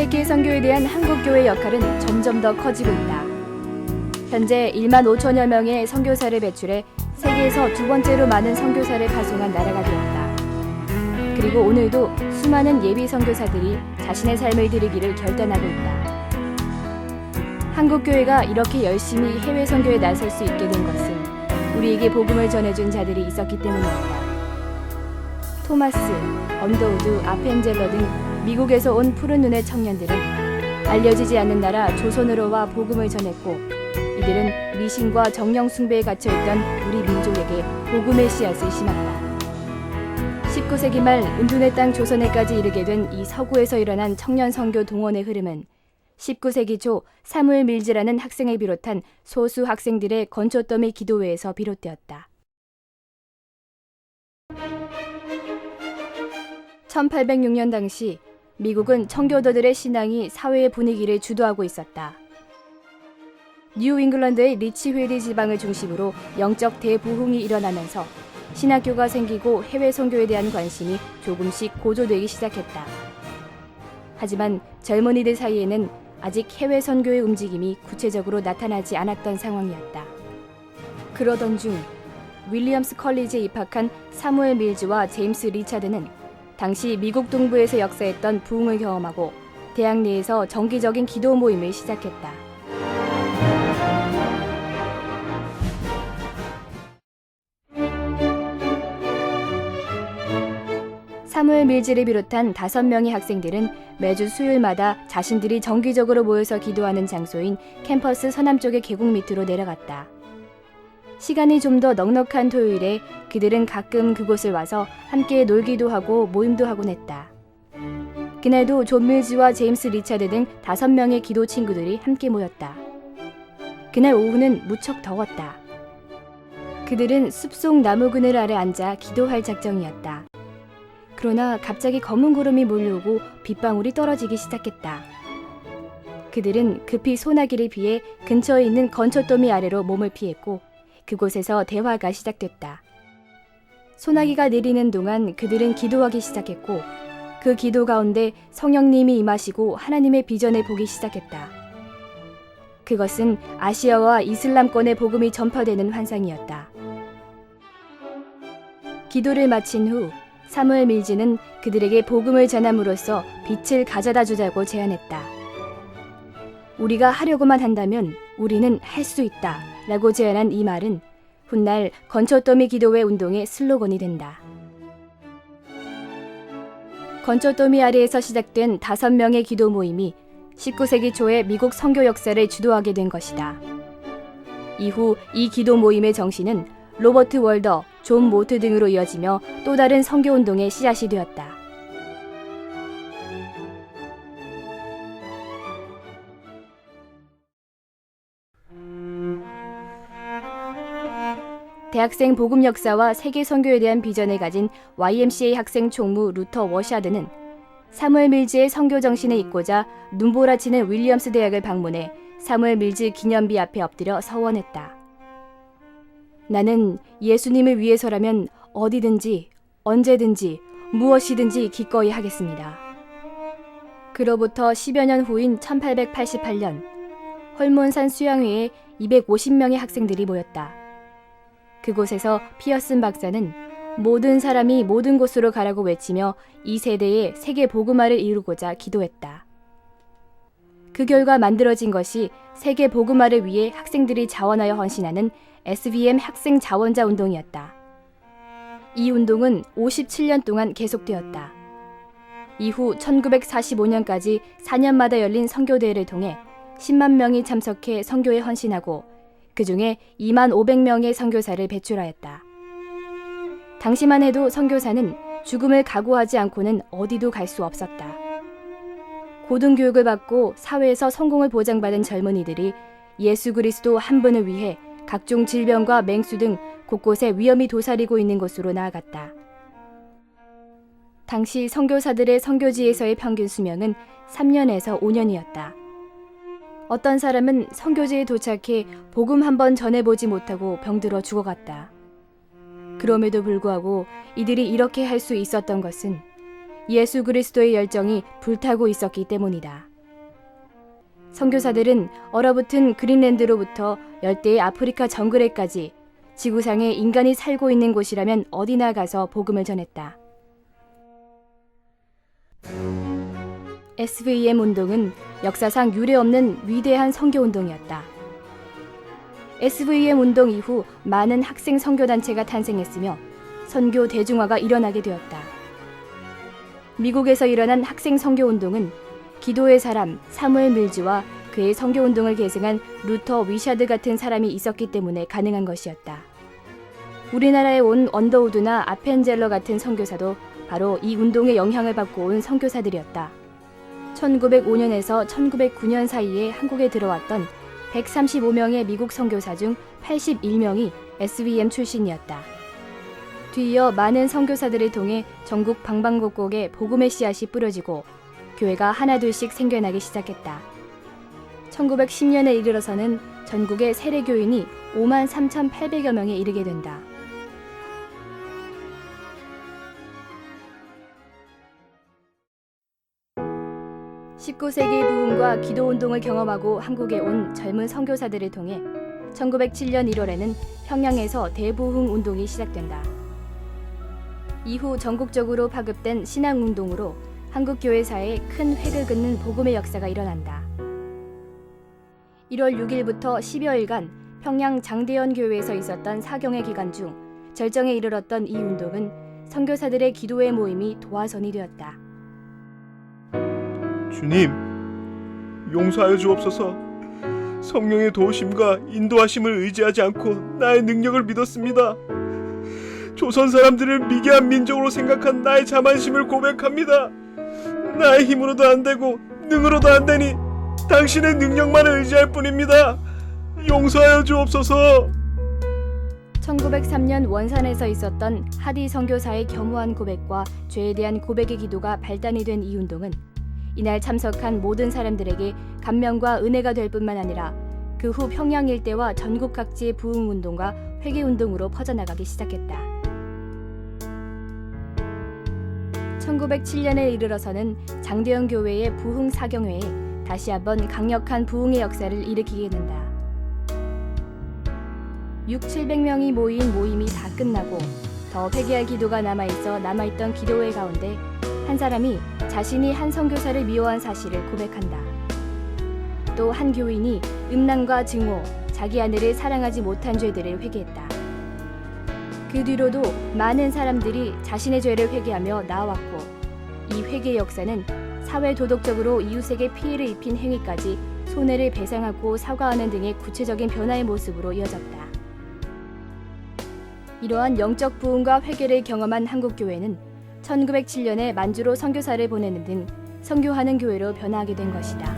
세계 선교에 대한 한국교회 역할은 점점 더 커지고 있다. 현재 1만 5천여 명의 선교사를 배출해 세계에서 두 번째로 많은 선교사를 파송한 나라가 되었다. 그리고 오늘도 수많은 예비 선교사들이 자신의 삶을 드리기를 결단하고 있다. 한국교회가 이렇게 열심히 해외 선교에 나설 수 있게 된 것은 우리에게 복음을 전해준 자들이 있었기 때문이었다. 토마스, 언더우드, 아펜젤러 등 미국에서 온 푸른 눈의 청년들은 알려지지 않는 나라 조선으로 와 복음을 전했고, 이들은 미신과 정령 숭배에 갇혀있던 우리 민족에게 복음의 씨앗을 심었다. 19세기 말 은둔의 땅 조선에까지 이르게 된 이 서구에서 일어난 청년 선교 동원의 흐름은 19세기 초 사무엘 밀즈라는 학생을 비롯한 소수 학생들의 건초더미 기도회에서 비롯되었다. 1806년 당시 미국은 청교도들의 신앙이 사회의 분위기를 주도하고 있었다. 뉴 잉글랜드의 리치회리 지방을 중심으로 영적 대부흥이 일어나면서 신학교가 생기고 해외 선교에 대한 관심이 조금씩 고조되기 시작했다. 하지만 젊은이들 사이에는 아직 해외 선교의 움직임이 구체적으로 나타나지 않았던 상황이었다. 그러던 중 윌리엄스 컬리지에 입학한 사무엘 밀즈와 제임스 리차드는 당시 미국 동부에서 역사했던 부흥을 경험하고 대학 내에서 정기적인 기도 모임을 시작했다. 사무엘 밀즈를 비롯한 5명의 학생들은 매주 수요일마다 자신들이 정기적으로 모여서 기도하는 장소인 캠퍼스 서남쪽의 계곡 밑으로 내려갔다. 시간이 좀 더 넉넉한 토요일에 그들은 가끔 그곳을 와서 함께 놀기도 하고 모임도 하곤 했다. 그날도 존 밀즈와 제임스 리차드 등 5명의 기도 친구들이 함께 모였다. 그날 오후는 무척 더웠다. 그들은 숲속 나무 그늘 아래 앉아 기도할 작정이었다. 그러나 갑자기 검은 구름이 몰려오고 빗방울이 떨어지기 시작했다. 그들은 급히 소나기를 피해 근처에 있는 건초더미 아래로 몸을 피했고 그곳에서 대화가 시작됐다. 소나기가 내리는 동안 그들은 기도하기 시작했고 그 기도 가운데 성령님이 임하시고 하나님의 비전을 보기 시작했다. 그것은 아시아와 이슬람권의 복음이 전파되는 환상이었다. 기도를 마친 후 사무엘 밀즈는 그들에게 복음을 전함으로써 빛을 가져다 주자고 제안했다. 우리가 하려고만 한다면 우리는 할 수 있다 라고 제안한 이 말은 훗날 건초더미 기도회 운동의 슬로건이 된다. 건초더미 아래에서 시작된 5명의 기도 모임이 19세기 초에 미국 선교 역사를 주도하게 된 것이다. 이후 이 기도 모임의 정신은 로버트 월더, 존 모트 등으로 이어지며 또 다른 선교운동의 씨앗이 되었다. 대학생 복음 역사와 세계 선교에 대한 비전을 가진 YMCA 학생 총무 루터 워샤드는 사무엘 밀즈의 선교 정신을 잇고자 눈보라치는 윌리엄스 대학을 방문해 사무엘 밀즈 기념비 앞에 엎드려 서원했다. 나는 예수님을 위해서라면 어디든지 언제든지 무엇이든지 기꺼이 하겠습니다. 그로부터 10여 년 후인 1888년 헐몬산 수양회에 250명의 학생들이 모였다. 그곳에서 피어슨 박사는 모든 사람이 모든 곳으로 가라고 외치며 이 세대의 세계 복음화를 이루고자 기도했다. 그 결과 만들어진 것이 세계 복음화를 위해 학생들이 자원하여 헌신하는 SBM 학생 자원자 운동이었다. 이 운동은 57년 동안 계속되었다. 이후 1945년까지 4년마다 열린 선교대회를 통해 10만 명이 참석해 선교에 헌신하고 그 중에 2만 500명의 선교사를 배출하였다. 당시만 해도 선교사는 죽음을 각오하지 않고는 어디도 갈 수 없었다. 고등교육을 받고 사회에서 성공을 보장받은 젊은이들이 예수 그리스도 한 분을 위해 각종 질병과 맹수 등 곳곳에 위험이 도사리고 있는 곳으로 나아갔다. 당시 선교사들의 선교지에서의 평균 수명은 3년에서 5년이었다. 어떤 사람은 선교지에 도착해 복음 한번 전해보지 못하고 병들어 죽어갔다. 그럼에도 불구하고 이들이 이렇게 할 수 있었던 것은 예수 그리스도의 열정이 불타고 있었기 때문이다. 선교사들은 얼어붙은 그린랜드로부터 열대의 아프리카 정글에까지 지구상에 인간이 살고 있는 곳이라면 어디나 가서 복음을 전했다. SVM 운동은 역사상 유례없는 위대한 선교운동이었다. SVM 운동 이후 많은 학생 선교단체가 탄생했으며 선교 대중화가 일어나게 되었다. 미국에서 일어난 학생 선교운동은 기도의 사람 사무엘 밀즈와 그의 선교운동을 계승한 루터 위샤드 같은 사람이 있었기 때문에 가능한 것이었다. 우리나라에 온 언더우드나 아펜젤러 같은 선교사도 바로 이 운동의 영향을 받고 온 선교사들이었다. 1905년에서 1909년 사이에 한국에 들어왔던 135명의 미국 선교사 중 81명이 SVM 출신이었다. 뒤이어 많은 선교사들을 통해 전국 방방곡곡에 복음의 씨앗이 뿌려지고 교회가 하나둘씩 생겨나기 시작했다. 1910년에 이르러서는 전국의 세례교인이 53,800여 명에 이르게 된다. 19세기의 부흥과 기도운동을 경험하고 한국에 온 젊은 선교사들을 통해 1907년 1월에는 평양에서 대부흥 운동이 시작된다. 이후 전국적으로 파급된 신앙운동으로 한국 교회사에 큰 획을 긋는 복음의 역사가 일어난다. 1월 6일부터 10여일간 평양 장대현 교회에서 있었던 사경의 기간 중 절정에 이르렀던 이 운동은 선교사들의 기도의 모임이 도화선이 되었다. 주님, 용서하여 주옵소서. 성령의 도우심과 인도하심을 의지하지 않고 나의 능력을 믿었습니다. 조선 사람들을 미개한 민족으로 생각한 나의 자만심을 고백합니다. 나의 힘으로도 안 되고 능으로도 안 되니 당신의 능력만을 의지할 뿐입니다. 용서하여 주옵소서. 1903년 원산에서 있었던 하디 선교사의 겸허한 고백과 죄에 대한 고백의 기도가 발단이 된 이 운동은 이날 참석한 모든 사람들에게 감명과 은혜가 될 뿐만 아니라 그 후 평양 일대와 전국 각지의 부흥운동과 회개운동으로 퍼져나가기 시작했다. 1907년에 이르러서는 장대현 교회의 부흥 사경회에 다시 한번 강력한 부흥의 역사를 일으키게 된다. 600~700명이 모인 모임이 다 끝나고 더 회개할 기도가 남아있던 기도회 가운데 한 사람이 자신이 한 선교사를 미워한 사실을 고백한다. 또 한 교인이 음란과 증오, 자기 아내를 사랑하지 못한 죄들을 회개했다. 그 뒤로도 많은 사람들이 자신의 죄를 회개하며 나아왔고 이 회개의 역사는 사회 도덕적으로 이웃에게 피해를 입힌 행위까지 손해를 배상하고 사과하는 등의 구체적인 변화의 모습으로 이어졌다. 이러한 영적 부흥과 회개를 경험한 한국교회는 1907년에 만주로 선교사를 보내는 등 선교하는 교회로 변화하게 된 것이다.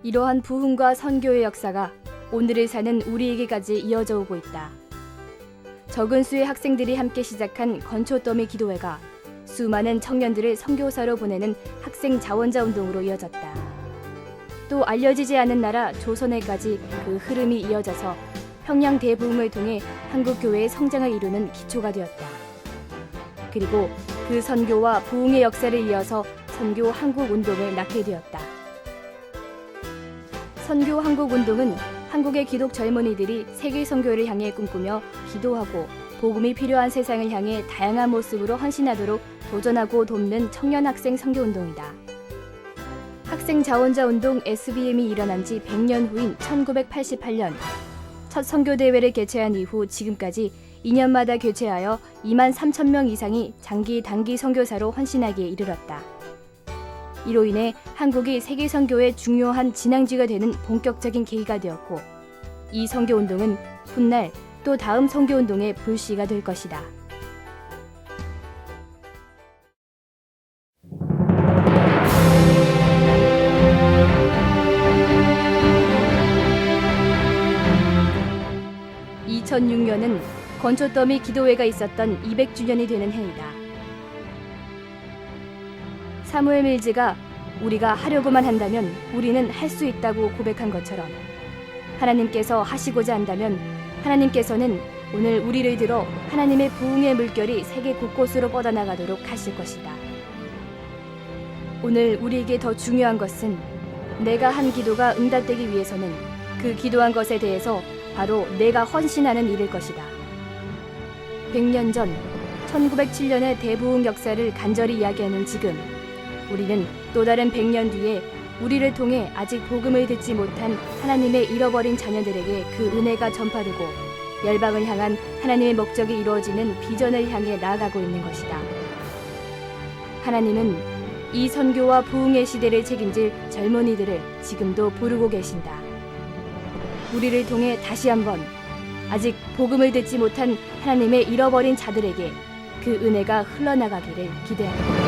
이러한 부흥과 선교의 역사가 오늘을 사는 우리에게까지 이어져 오고 있다. 적은 수의 학생들이 함께 시작한 건초더미 기도회가 수많은 청년들을 선교사로 보내는 학생 자원자 운동으로 이어졌다. 또 알려지지 않은 나라 조선에까지 그 흐름이 이어져서 평양 대부흥을 통해 한국교회의 성장을 이루는 기초가 되었다. 그리고 그 선교와 부흥의 역사를 이어서 선교 한국 운동을 낳게 되었다. 선교 한국 운동은 한국의 기독 젊은이들이 세계 선교를 향해 꿈꾸며 기도하고 복음이 필요한 세상을 향해 다양한 모습으로 헌신하도록 도전하고 돕는 청년 학생 선교 운동이다. 학생 자원자 운동 SBM이 일어난 지 100년 후인 1988년 첫 선교 대회를 개최한 이후 지금까지 2년마다 개최하여 23,000명 이상이 장기 단기 선교사로 헌신하기에 이르렀다. 이로 인해 한국이 세계 선교의 중요한 진앙지가 되는 본격적인 계기가 되었고 이 선교 운동은 훗날 또 다음 선교 운동의 불씨가 될 것이다. (2006년은) 건초더미 기도회가 있었던 200주년이 되는 해이다. 사무엘 밀즈가 우리가 하려고만 한다면 우리는 할 수 있다고 고백한 것처럼 하나님께서 하시고자 한다면 하나님께서는 오늘 우리를 들어 하나님의 부흥의 물결이 세계 곳곳으로 뻗어나가도록 하실 것이다. 오늘 우리에게 더 중요한 것은 내가 한 기도가 응답되기 위해서는 그 기도한 것에 대해서 바로 내가 헌신하는 일일 것이다. 100년 전 1907년의 대부흥 역사를 간절히 이야기하는 지금 우리는 또 다른 100년 뒤에 우리를 통해 아직 복음을 듣지 못한 하나님의 잃어버린 자녀들에게 그 은혜가 전파되고 열방을 향한 하나님의 목적이 이루어지는 비전을 향해 나아가고 있는 것이다. 하나님은 이 선교와 부흥의 시대를 책임질 젊은이들을 지금도 부르고 계신다. 우리를 통해 다시 한번 아직 복음을 듣지 못한 하나님의 잃어버린 자들에게 그 은혜가 흘러나가기를 기대합니다.